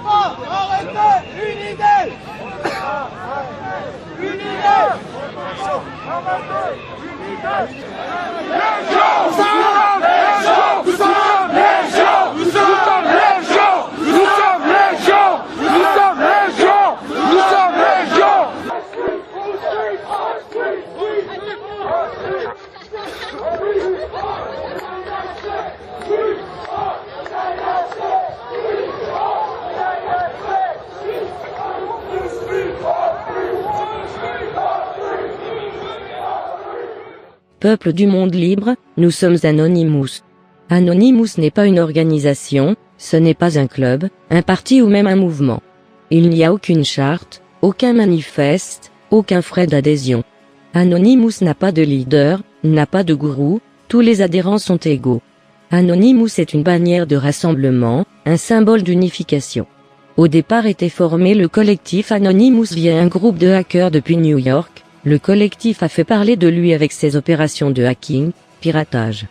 pas arrêter une idée. Une idée. Arrêter une idée. Légion, nous sommes Légion, nous sommes Légion, nous sommes Légion, nous sommes Légion, nous sommes Légion. Peuple du monde libre, nous sommes Anonymous. Anonymous n'est pas une organisation, ce n'est pas un club, un parti ou même un mouvement. Il n'y a aucune charte, aucun manifeste, aucun frais d'adhésion. Anonymous n'a pas de leader, n'a pas de gourou, tous les adhérents sont égaux. Anonymous est une bannière de rassemblement, un symbole d'unification. Au départ était formé le collectif Anonymous via un groupe de hackers depuis New York. Le collectif a fait parler de lui avec ses opérations de hacking, piratage.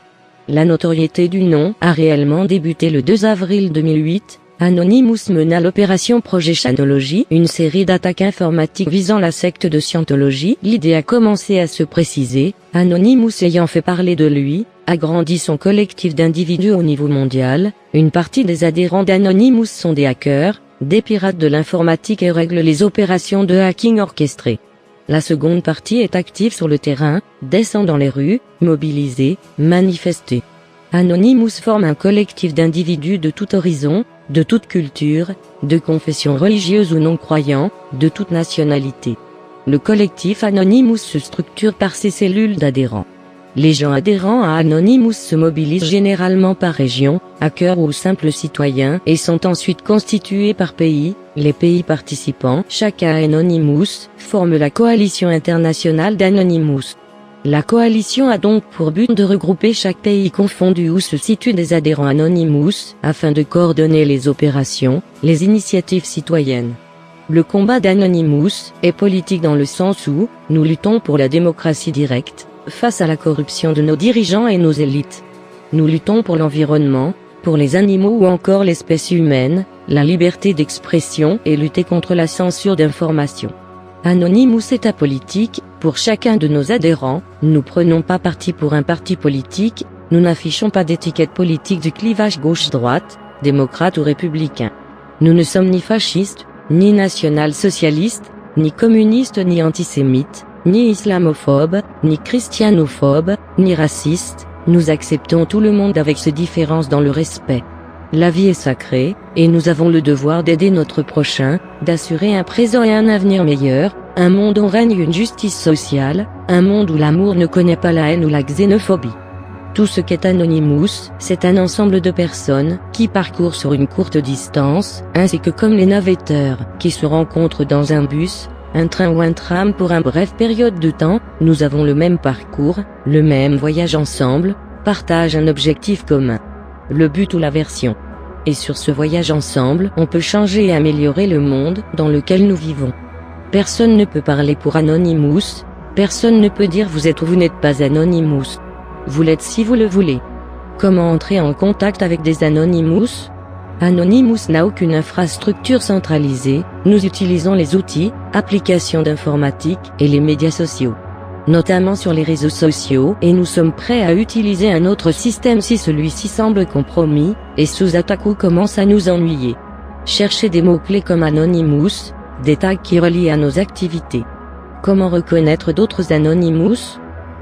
La notoriété du nom a réellement débuté le 2 avril 2008. Anonymous mena l'opération Projet Scientology, une série d'attaques informatiques visant la secte de Scientology. L'idée a commencé à se préciser, Anonymous ayant fait parler de lui, a grandi son collectif d'individus au niveau mondial. Une partie des adhérents d'Anonymous sont des hackers, des pirates de l'informatique et règlent les opérations de hacking orchestrées. La seconde partie est active sur le terrain, descend dans les rues, mobilisée, manifestée. Anonymous forme un collectif d'individus de tout horizon, de toute culture, de confession religieuse ou non croyant, de toute nationalité. Le collectif Anonymous se structure par ses cellules d'adhérents. Les gens adhérents à Anonymous se mobilisent généralement par région, hackers ou simples citoyens et sont ensuite constitués par pays. Les pays participants, chacun à Anonymous, forment la coalition internationale d'Anonymous. La coalition a donc pour but de regrouper chaque pays confondu où se situent des adhérents Anonymous, afin de coordonner les opérations, les initiatives citoyennes. Le combat d'Anonymous est politique dans le sens où, nous luttons pour la démocratie directe, face à la corruption de nos dirigeants et nos élites. Nous luttons pour l'environnement, pour les animaux ou encore l'espèce humaine, la liberté d'expression et lutter contre la censure d'information. Anonymous est apolitique, pour chacun de nos adhérents, nous prenons pas parti pour un parti politique, nous n'affichons pas d'étiquette politique du clivage gauche-droite, démocrate ou républicain. Nous ne sommes ni fascistes, ni national-socialistes, ni communistes ni antisémites, ni islamophobes, ni christianophobes, ni racistes, nous acceptons tout le monde avec ses différences dans le respect. La vie est sacrée, et nous avons le devoir d'aider notre prochain, d'assurer un présent et un avenir meilleur, un monde où règne une justice sociale, un monde où l'amour ne connaît pas la haine ou la xénophobie. Tout ce qu'est Anonymous, c'est un ensemble de personnes qui parcourent sur une courte distance, ainsi que comme les navetteurs qui se rencontrent dans un bus, un train ou un tram pour une brève période de temps, nous avons le même parcours, le même voyage ensemble, partagent un objectif commun. Le but ou l'aversion. Et sur ce voyage ensemble, on peut changer et améliorer le monde dans lequel nous vivons. Personne ne peut parler pour Anonymous, personne ne peut dire vous êtes ou vous n'êtes pas Anonymous. Vous l'êtes si vous le voulez. Comment entrer en contact avec des Anonymous ? Anonymous n'a aucune infrastructure centralisée, nous utilisons les outils, applications d'informatique et les médias sociaux. Notamment sur les réseaux sociaux, et nous sommes prêts à utiliser un autre système si celui-ci semble compromis, et sous attaque ou commence à nous ennuyer. Cherchez des mots-clés comme Anonymous, des tags qui relient à nos activités. Comment reconnaître d'autres Anonymous ?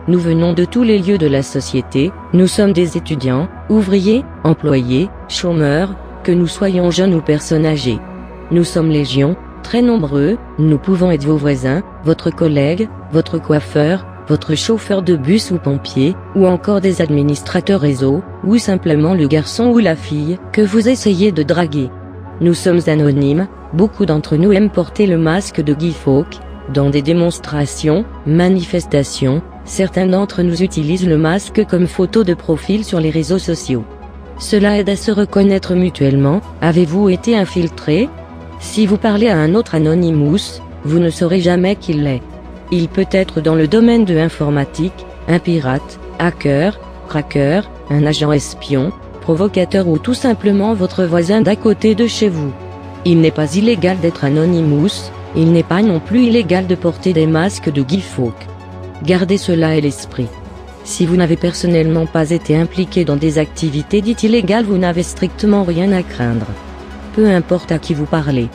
Nous venons de tous les lieux de la société, nous sommes des étudiants, ouvriers, employés, chômeurs, que nous soyons jeunes ou personnes âgées. Nous sommes légion, très nombreux, nous pouvons être vos voisins, votre collègue, votre coiffeur, votre chauffeur de bus ou pompier, ou encore des administrateurs réseau, ou simplement le garçon ou la fille que vous essayez de draguer. Nous sommes anonymes, beaucoup d'entre nous aiment porter le masque de Guy Fawkes, dans des démonstrations, manifestations, certains d'entre nous utilisent le masque comme photo de profil sur les réseaux sociaux. Cela aide à se reconnaître mutuellement. Avez-vous été infiltré ? Si vous parlez à un autre Anonymous, vous ne saurez jamais qui l'est. Il peut être dans le domaine de l'informatique, un pirate, hacker, cracker, un agent espion, provocateur ou tout simplement votre voisin d'à côté de chez vous. Il n'est pas illégal d'être Anonymous, il n'est pas non plus illégal de porter des masques de Guy Fawkes. Gardez cela à l'esprit. Si vous n'avez personnellement pas été impliqué dans des activités dites illégales, vous n'avez strictement rien à craindre. Peu importe à qui vous parlez.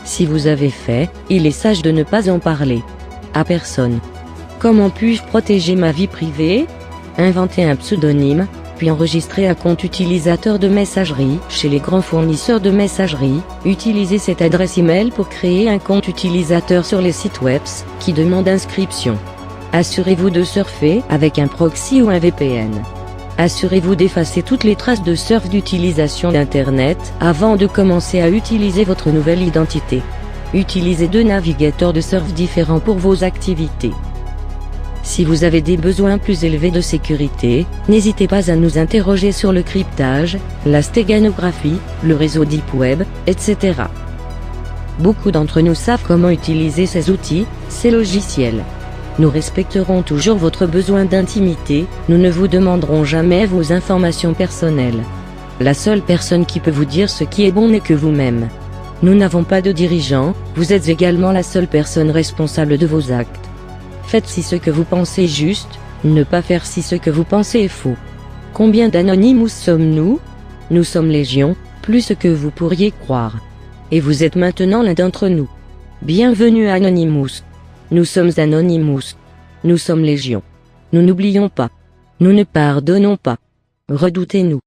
Si vous avez fait, il est sage de ne pas en parler. À personne. Comment puis-je protéger ma vie privée? Inventez un pseudonyme, puis enregistrez un compte utilisateur de messagerie chez les grands fournisseurs de messagerie. Utilisez cette adresse email pour créer un compte utilisateur sur les sites web qui demandent inscription. Assurez-vous de surfer avec un proxy ou un VPN. Assurez-vous d'effacer toutes les traces de surf d'utilisation d'Internet avant de commencer à utiliser votre nouvelle identité. Utilisez 2 navigateurs de surf différents pour vos activités. Si vous avez des besoins plus élevés de sécurité, n'hésitez pas à nous interroger sur le cryptage, la stéganographie, le réseau Deep Web, etc. Beaucoup d'entre nous savent comment utiliser ces outils, ces logiciels. Nous respecterons toujours votre besoin d'intimité, nous ne vous demanderons jamais vos informations personnelles. La seule personne qui peut vous dire ce qui est bon n'est que vous-même. Nous n'avons pas de dirigeant, vous êtes également la seule personne responsable de vos actes. Faites si ce que vous pensez est juste, ne pas faire si ce que vous pensez est faux. Combien d'Anonymous sommes-nous? Nous sommes légion, plus que vous pourriez croire. Et vous êtes maintenant l'un d'entre nous. Bienvenue à Anonymous. Nous sommes Anonymous. Nous sommes légion. Nous n'oublions pas. Nous ne pardonnons pas. Redoutez-nous.